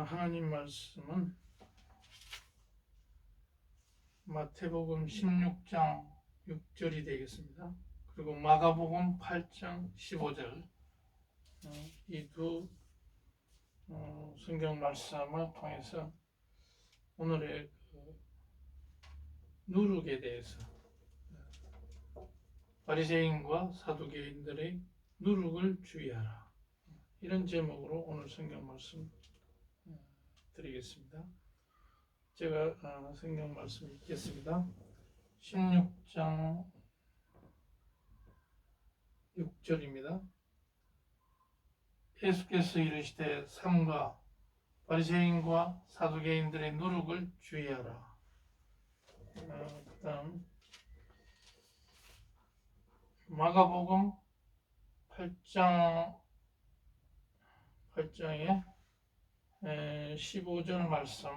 하나님 말씀은 마태복음 16장 6절이 되겠습니다. 그리고 마가복음 8장 15절 이 두 성경 말씀을 통해서 오늘의 누룩에 대해서 바리새인과 사두개인들의 누룩을 주의하라, 이런 제목으로 오늘 성경 말씀 드리겠습니다. 제가 성경 말씀 읽겠습니다. 16장 6절입니다. 예수께서 이르시되 삼가 바리새인과 사두개인들의 누룩을 주의하라. 그 다음 마가복음 8장에 15절 말씀,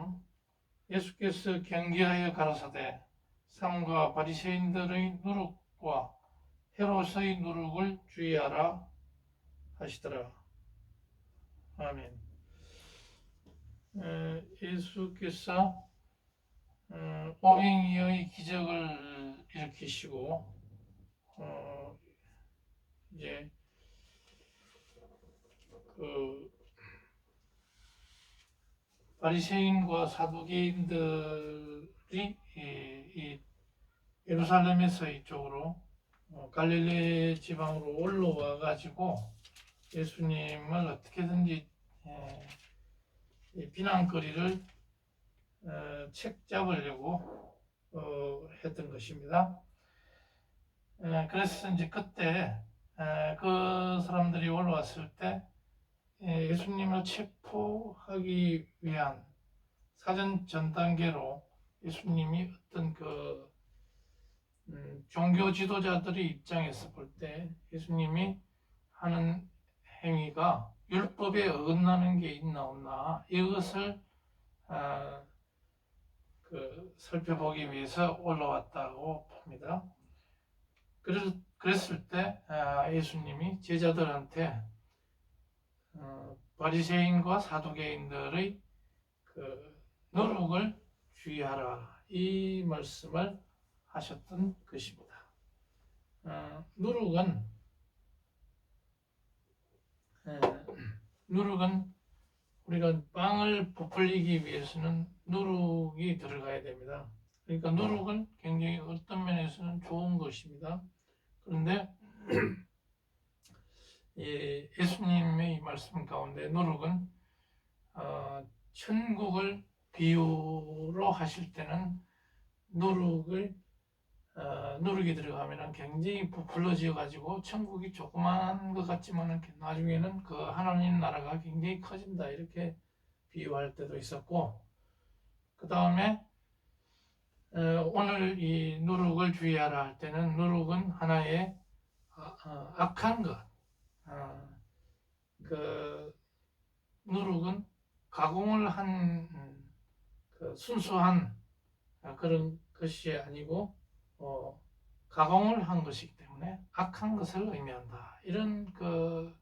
예수께서 경계하여 가라사대 삼가 바리새인들의 누룩과 헤롯의 누룩을 주의하라 하시더라. 아멘. 예수께서 오병이어의 기적을 일으키시고 이제 바리새인과 사두개인들이 이 예루살렘에서 이쪽으로 갈릴리 지방으로 올라와 가지고 예수님을 어떻게든지 비난거리를 책잡으려고 했던 것입니다. 그래서 이제 그때 그 사람들이 올라왔을 때 예수님을 체포하기 위한 사전 전단계로 예수님이 어떤 종교 지도자들의 입장에서 볼 때 예수님이 하는 행위가 율법에 어긋나는 게 있나 없나, 이것을 살펴보기 위해서 올라왔다고 봅니다. 그랬을 때 예수님이 제자들한테 바리새인과 사두개인들의 누룩을 주의하라, 이 말씀을 하셨던 것입니다. 누룩은 우리가 빵을 부풀리기 위해서는 누룩이 들어가야 됩니다. 그러니까 누룩은 굉장히 어떤 면에서는 좋은 것입니다. 그런데 예수님의 말씀 가운데 누룩은 천국을 비유로 하실 때는 누룩이 들어가면 굉장히 부풀러져 가지고 천국이 조그마한 것 같지만 나중에는 그 하나님 나라가 굉장히 커진다, 이렇게 비유할 때도 있었고, 그 다음에 오늘 이 누룩을 주의하라 할 때는 누룩은 하나의 악한 것, 누룩은 가공을 한 순수한 그런 것이 아니고 가공을 한 것이기 때문에 악한 것을 의미한다, 이런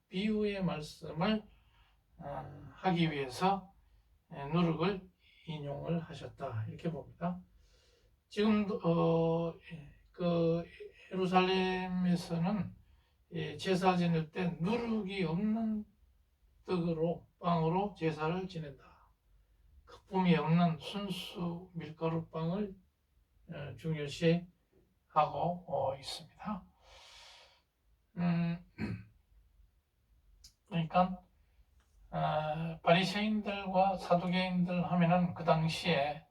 비유의 말씀을 하기 위해서 누룩을 인용을 하셨다, 이렇게 봅니다. 지금도 예루살렘에서는 제사 지낼 때 누룩이 없는 떡으로, 빵으로 제사를 지낸다. 거품이 없는 순수 밀가루 빵을 중요시 하고 있습니다. 그러니까 바리새인들과 사두개인들 하면은 그 당시에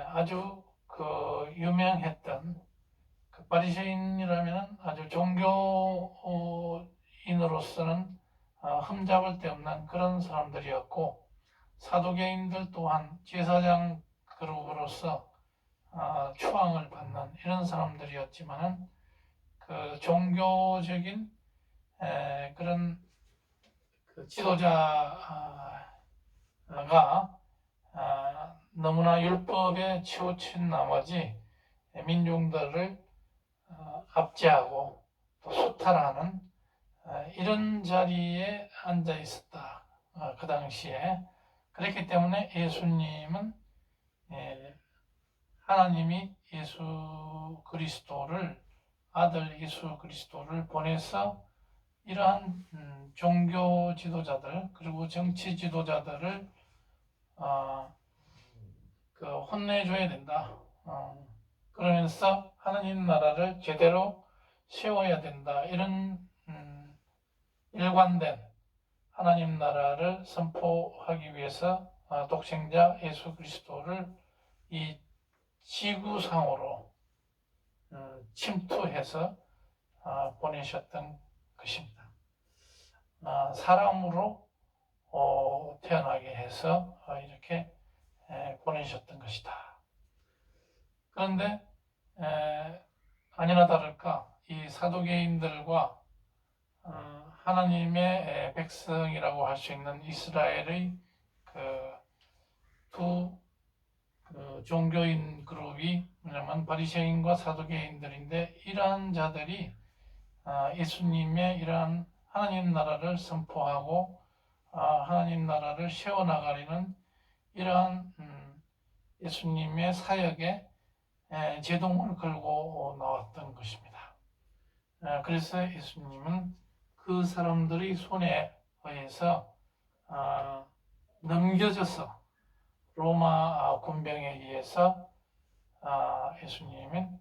아주 유명했던, 바리새인이라면 아주 종교인으로서는 흠잡을 데 없는 그런 사람들이었고, 사두개인들 또한 제사장 그룹으로서 추앙을 받는 이런 사람들이었지만은 종교적인 그런 지도자가 너무나 율법에 치우친 나머지 민중들을 압제하고 또 수탈하는 이런 자리에 앉아 있었다. 그 당시에 그렇기 때문에 예수님은 하나님이 아들 예수 그리스도를 보내서 이러한 종교 지도자들 그리고 정치 지도자들을 혼내줘야 된다. 그러면서 하나님 나라를 제대로 세워야 된다. 이런 일관된 하나님 나라를 선포하기 위해서 독생자 예수 그리스도를 이 지구상으로 침투해서 보내셨던 것입니다. 사람으로 태어나게 해서 이렇게 보내셨던 것이다. 그런데 아니나 다를까 이 사두개인들과 하나님의 백성이라고 할 수 있는 이스라엘의 두 종교인 그룹이 뭐냐면 바리새인과 사두개인들인데, 이러한 자들이 예수님의 이러한 하나님 나라를 선포하고 하나님 나라를 세워나가려는 이러한 예수님의 사역에 제동을 걸고 나왔던 것입니다. 그래서 예수님은 그 사람들의 손에 의해서 넘겨져서 로마 군병에 의해서 예수님은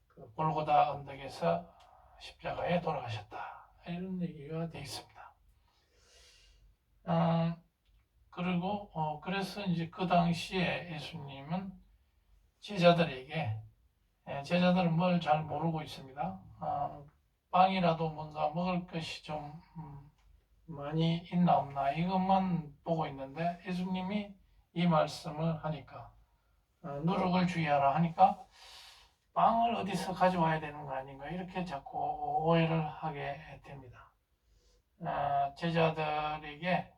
그 골고다 언덕에서 십자가에 돌아가셨다. 이런 얘기가 되어 있습니다. 그리고 그래서 이제 그 당시에 예수님은 제자들은 뭘 잘 모르고 있습니다. 빵이라도 뭔가 먹을 것이 좀 많이 있나 없나 이것만 보고 있는데, 예수님이 이 말씀을 하니까 누룩을 주의하라 하니까 빵을 어디서 가져와야 되는 거 아닌가 이렇게 자꾸 오해를 하게 됩니다. 제자들에게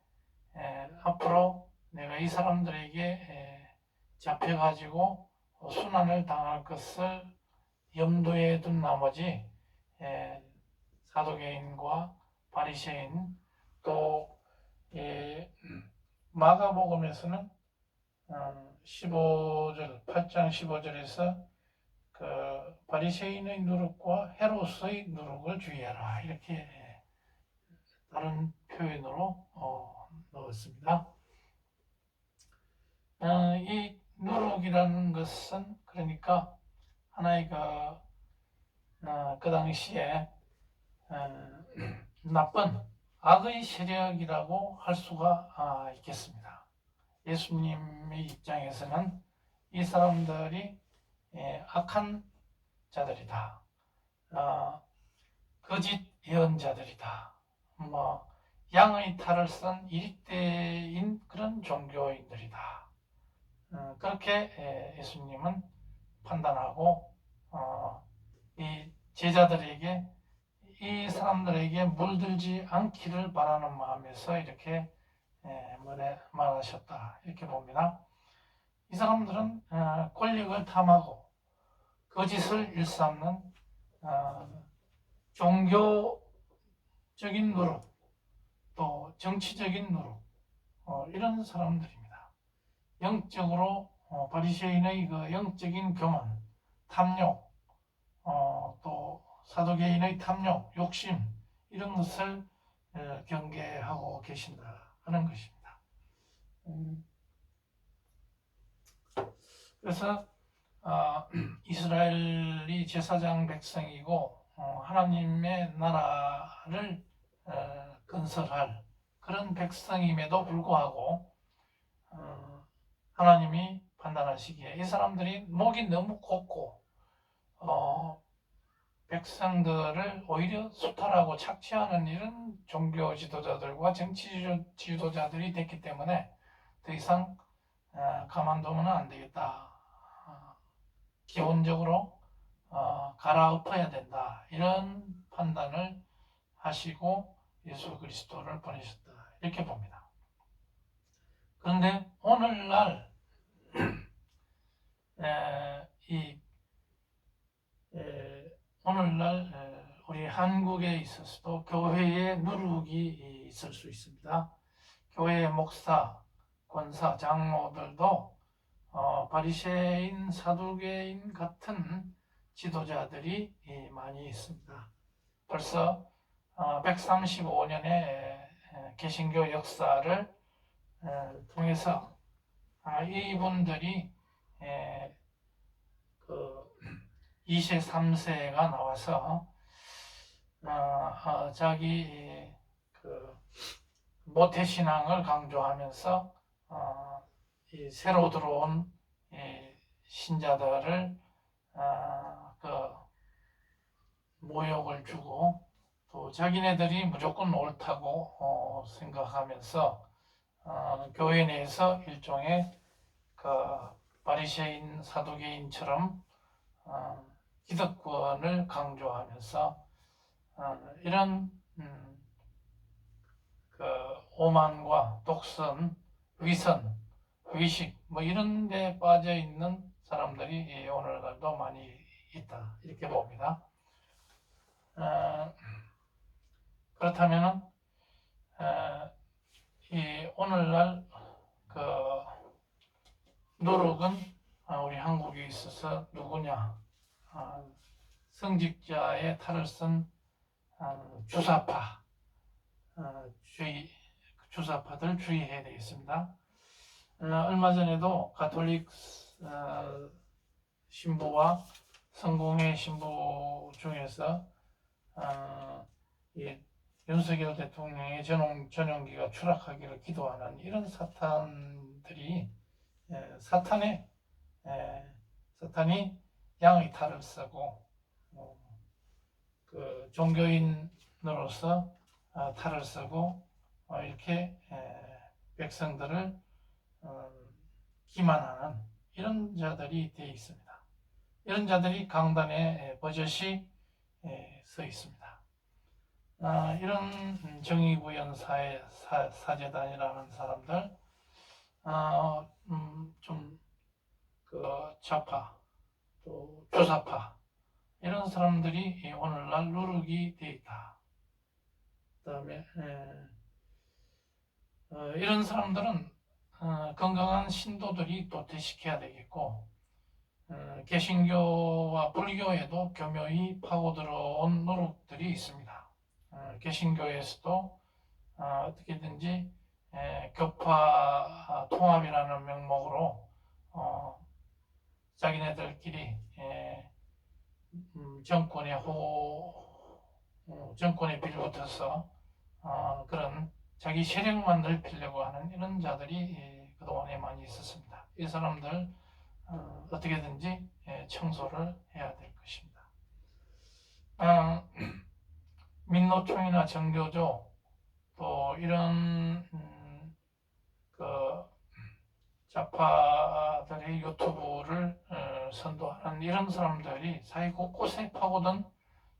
앞으로 내가 이 사람들에게 잡혀가지고 순환을 당할 것을 염두에 둔 나머지 사두개인과 바리새인 또 마가복음에서는 8장 15절에서 그 바리새인의 누룩과 헤롯의 누룩을 주의하라 이렇게 다른 표현으로 넣었습니다. 이 누룩이라는 것은 그러니까 하나의 그 당시에 나쁜 악의 세력이라고 할 수가 있겠습니다. 예수님의 입장에서는 이 사람들이 악한 자들이다, 거짓 예언자들이다, 양의 탈을 쓴 일대인 그런 종교인들이다. 그렇게 예수님은 판단하고 이 제자들에게 이 사람들에게 물들지 않기를 바라는 마음에서 이렇게 말하셨다 이렇게 봅니다. 이 사람들은 권력을 탐하고 거짓을 일삼는 종교적인 누룩 또 정치적인 누룩 이런 사람들입니다. 영적으로 바리새인의 그 영적인 교만, 탐욕, 또 사두개인의 탐욕, 욕심 이런 것을 경계하고 계신다 하는 것입니다. 그래서 이스라엘이 제사장 백성이고 하나님의 나라를 건설할 그런 백성임에도 불구하고 하나님이 판단하시기에 이 사람들이 목이 너무 곱고 백성들을 오히려 수탈하고 착취하는 이런 종교 지도자들과 정치 지도자들이 됐기 때문에 더 이상 가만두면 안 되겠다. 기본적으로 갈아엎어야 된다. 이런 판단을 하시고 예수 그리스도를 보내셨다. 이렇게 봅니다. 그런데 오늘날 우리 한국에 있어서도 교회에 누룩이 있을 수 있습니다. 교회 목사, 권사, 장로들도 바리새인, 사두개인 같은 지도자들이 많이 있습니다. 벌써 135년의 개신교 역사를 통해서 이분들이 그 2세, 3세가 나와서 자기 그 모태신앙을 강조하면서 이 새로 들어온 신자들을 그 모욕을 주고 또 자기네들이 무조건 옳다고 생각하면서 교회 내에서 일종의 그 바리새인 사두개인처럼 기득권을 강조하면서 이런 그 오만과 독선, 위선, 의식 뭐 이런 데 빠져 있는 사람들이 오늘날도 많이 있다 이렇게 봅니다. 그렇다면은 이 오늘날 그 누룩은 우리 한국에 있어서 누구냐? 성직자의 탈을 쓴 주사파 주사파들 주의해야 되겠습니다. 얼마 전에도 가톨릭 신부와 성공회 신부 중에서 윤석열 대통령의 전용기가 추락하기를 기도하는 이런 사탄들이 사탄이 양의 탈을 쓰고 그 종교인으로서 탈을 쓰고 이렇게 백성들을 기만하는 이런 자들이 되어 있습니다. 이런 자들이 강단에 버젓이 서 있습니다. 이런 정의구현 사재단이라는 사람들 좀 그 좌파 또 주사파 이런 사람들이 오늘날 누룩이 되어 있다. 그다음에 이런 사람들은 건강한 신도들이 또 되시켜야 되겠고 개신교와 불교에도 교묘히 파고들어온 누룩들이 있습니다. 개신교에서도 어떻게든지 교파 통합이라는 명목으로 자기네들끼리 정권에 빌붙어서 그런 자기 세력만 넓히려고 하는 이런 자들이 그동안에 많이 있었습니다. 이 사람들 어떻게든지 청소를 해야 될 것입니다. 민노총이나 정교조 또 이런 그 좌파들의 유튜브를 선도하는 이런 사람들이 사회 곳곳에 파고든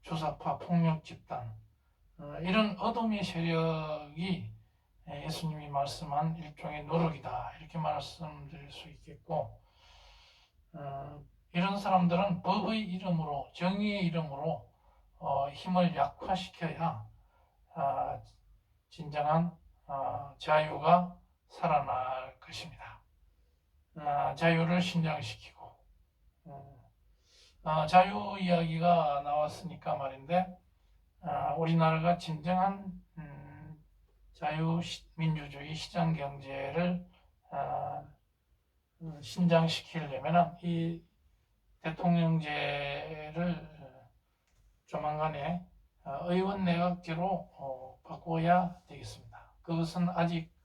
주사파 폭력 집단 이런 어둠의 세력이 예수님이 말씀한 일종의 노력이다 이렇게 말씀드릴 수 있겠고 이런 사람들은 법의 이름으로 정의의 이름으로 힘을 약화시켜야 진정한 자유가 살아날 것입니다. 자유를 신장시키고 자유 이야기가 나왔으니까 말인데 우리나라가 진정한 자유민주주의 시장경제를 신장시키려면 이 대통령제를 조만간에 의원 내각제로 바꿔야 되겠습니다. 그것은 아직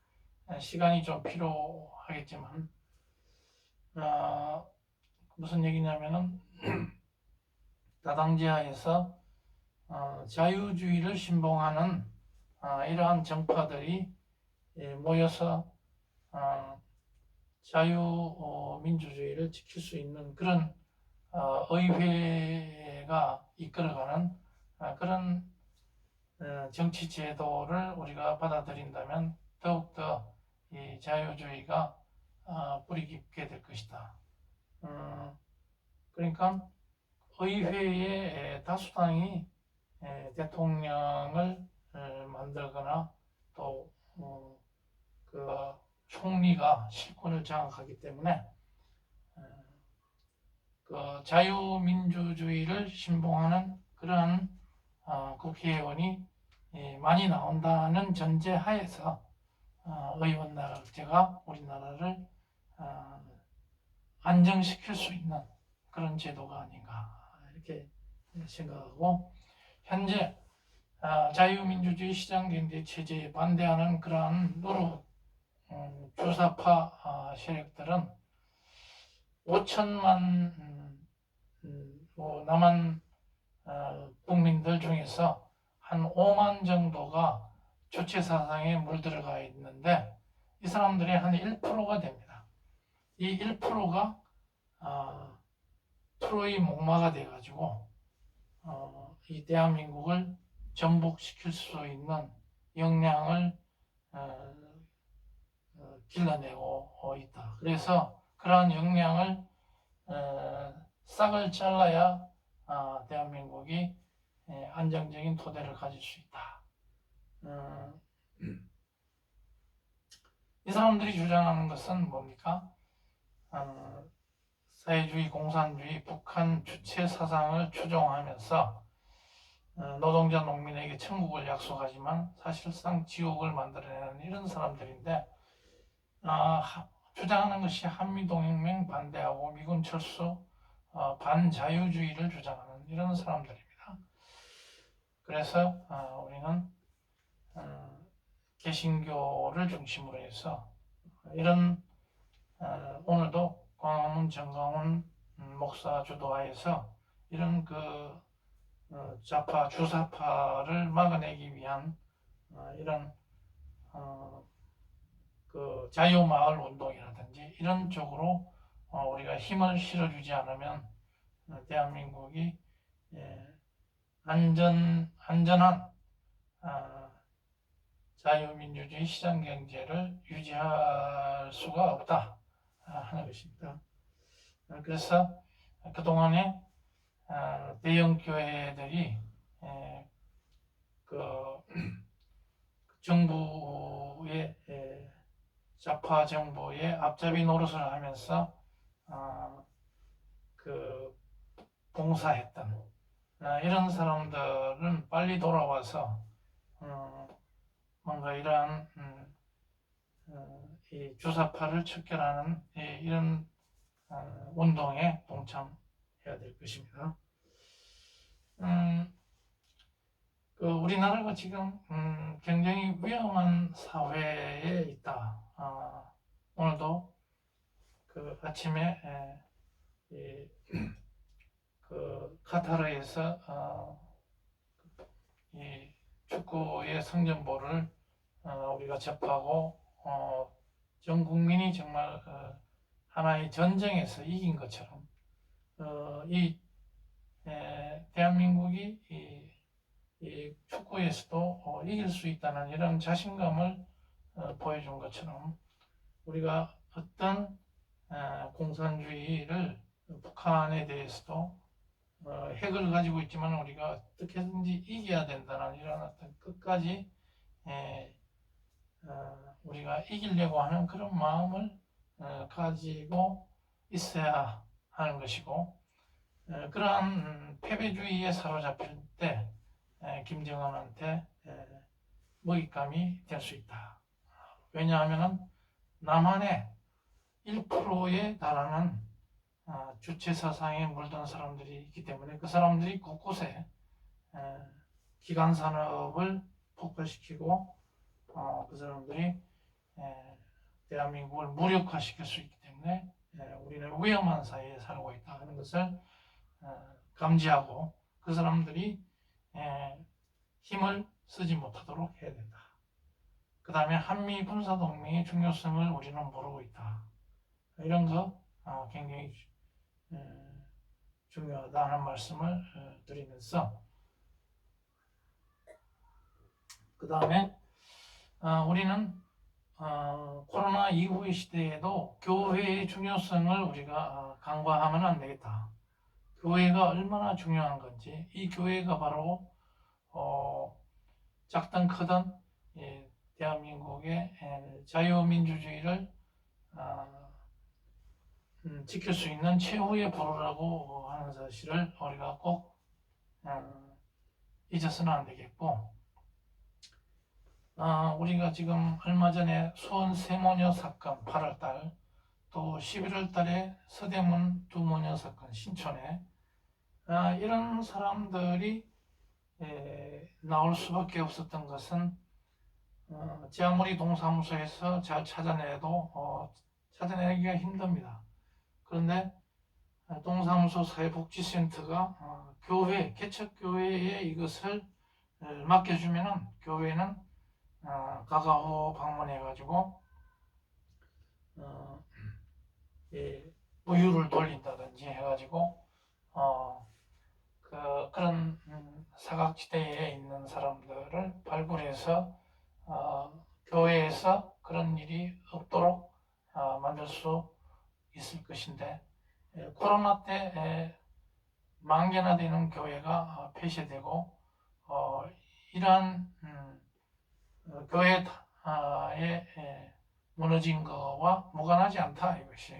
시간이 좀 필요하겠지만 무슨 얘기냐면은 다당제하에서 자유주의를 신봉하는 이러한 정파들이 모여서 자유민주주의를 지킬 수 있는 그런 의회가 이끌어가는 그런 정치 제도를 우리가 받아들인다면 더욱더 이 자유주의가 뿌리 깊게 될 것이다. 그러니까 의회의 다수당이 대통령을 만들거나 또 그 총리가 실권을 장악하기 때문에 그 자유민주주의를 신봉하는 그러한 국회의원이 많이 나온다는 전제 하에서 의원 나락제가 우리나라를 안정시킬 수 있는 그런 제도가 아닌가 이렇게 생각하고, 현재 자유민주주의 시장경제 체제에 반대하는 그러한 노루 주사파 세력들은 5천만 남한 국민들 중에서 한 5만 정도가 주체 사상에 물들어가 있는데, 이 사람들이 한 1%가 됩니다. 이 1%가 트로이 목마가 돼가지고 이 대한민국을 전복시킬 수 있는 역량을 길러내고 있다. 그래서 그러한 역량을 싹을 잘라야 대한민국이 안정적인 토대를 가질 수 있다. 이 사람들이 주장하는 것은 뭡니까? 사회주의, 공산주의, 북한 주체 사상을 추종하면서 노동자, 농민에게 천국을 약속하지만 사실상 지옥을 만들어내는 이런 사람들인데, 주장하는 것이 한미동맹 반대하고 미군 철수, 반자유주의를 주장하는 이런 사람들입니다. 그래서 우리는 개신교를 중심으로 해서 이런 오늘도 광화문 정광훈 목사 주도하에서 이런 그 좌파 주사파를 막아내기 위한 이런 그 자유마을 운동이라든지 이런 쪽으로 우리가 힘을 실어주지 않으면 대한민국이 안전한 자유민주주의 시장경제를 유지할 수가 없다 하는 것입니다. 그래서 그동안에 대형 교회들이 그 정부의 좌파 정부의 앞잡이 노릇을 하면서 그 봉사했던 이런 사람들은 빨리 돌아와서 뭔가 이러한 이 주사파를 척결하는 이런 운동에 동참해야 될 것입니다. 우리나라가 지금 굉장히 위험한 사회에 있다. 오늘도 그 아침에 그 카타르에서 이 축구의 성전보를 우리가 접하고 전 국민이 정말 하나의 전쟁에서 이긴 것처럼 이 대한민국이 이 축구에서도 이길 수 있다는 이런 자신감을 보여준 것처럼, 우리가 어떤 공산주의를 북한에 대해서도 핵을 가지고 있지만 우리가 어떻게든지 이겨야 된다는 이런 어떤 끝까지 우리가 이기려고 하는 그런 마음을 가지고 있어야 하는 것이고, 그러한 패배주의에 사로잡힐 때 김정은한테 먹잇감이 될 수 있다. 왜냐하면 남한의 1%에 달하는 주체 사상에 물든 사람들이 있기 때문에 그 사람들이 곳곳에 기간 산업을 폭발시키고 그 사람들이 대한민국을 무력화시킬 수 있기 때문에 우리는 위험한 사회에 살고 있다 하는 것을 감지하고 그 사람들이 힘을 쓰지 못하도록 해야 된다. 그 다음에 한미 군사동맹의 중요성을 우리는 모르고 있다. 이런 거 굉장히 중요하다 하는 말씀을 드리면서, 그 다음에 우리는 코로나 이후의 시대에도 교회의 중요성을 우리가 간과하면 안 되겠다. 교회가 얼마나 중요한 건지, 이 교회가 바로 작든 크든 대한민국의 자유민주주의를 지킬 수 있는 최후의 보루라고 하는 사실을 우리가 꼭 잊어서는 안 되겠고, 우리가 지금 얼마 전에 수원 세모녀 사건 8월달, 또 11월달에 서대문 두 모녀 사건 신촌에 이런 사람들이 나올 수밖에 없었던 것은 제 아무리 동사무소에서 잘 찾아내도 찾아내기가 힘듭니다. 그런데 동사무소 사회복지센터가 교회, 개척교회에 이것을 맡겨주면은 교회는 가가호 방문해가지고 무휴를 돌린다든지 해가지고 그런 사각지대에 있는 사람들을 발굴해서 교회에서 그런 일이 없도록 만들 수 있을 것인데, 코로나 때 10,000개나 되는 교회가 폐쇄되고 이러한 교회의 무너진 거와 무관하지 않다, 이것이.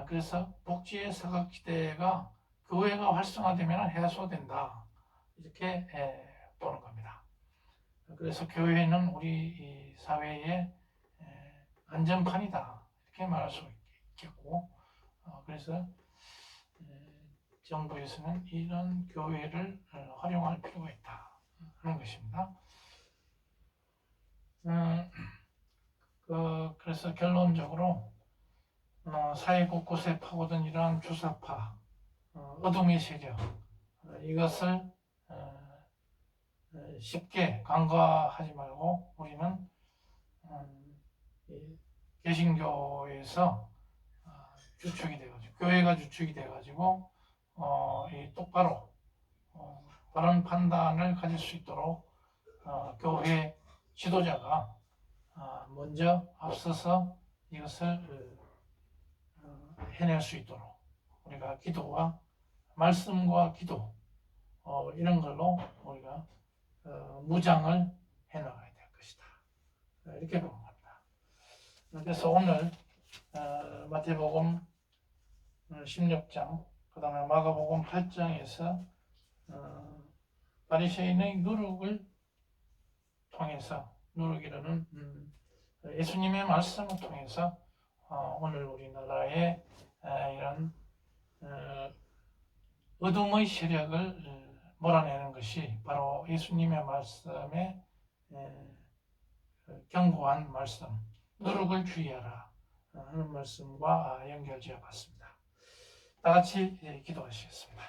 그래서 복지의 사각지대가 교회가 활성화되면 해소된다, 이렇게 보는 겁니다. 그래서 교회는 우리 사회의 안전판이다, 이렇게 말할 수 있겠고, 그래서 정부에서는 이런 교회를 활용할 필요가 있다 하는 것입니다. 그래서 결론적으로 사회 곳곳에 파고든 이러한 주사파, 어둠의 세력, 이것을 쉽게 간과하지 말고 우리는 개신교에서 주축이 되어가지고, 교회가 주축이 되어가지고 똑바로 바른 판단을 가질 수 있도록 교회 지도자가 먼저 앞서서 이것을 해낼 수 있도록 우리가 기도와 말씀과 기도, 이런 걸로 우리가 무장을 해나가야 될 것이다, 이렇게 보는 겁니다. 그래서 오늘 마태복음 16장, 그 다음에 마가복음 8장에서 바리새인의 누룩을 통해서, 누룩이라는 예수님의 말씀을 통해서 오늘 우리나라의 이런 어둠의 세력을 몰아내는 것이 바로 예수님의 말씀에 경고한 말씀, 누룩을 주의하라 하는 말씀과 연결지어 봤습니다. 다 같이 기도하시겠습니다.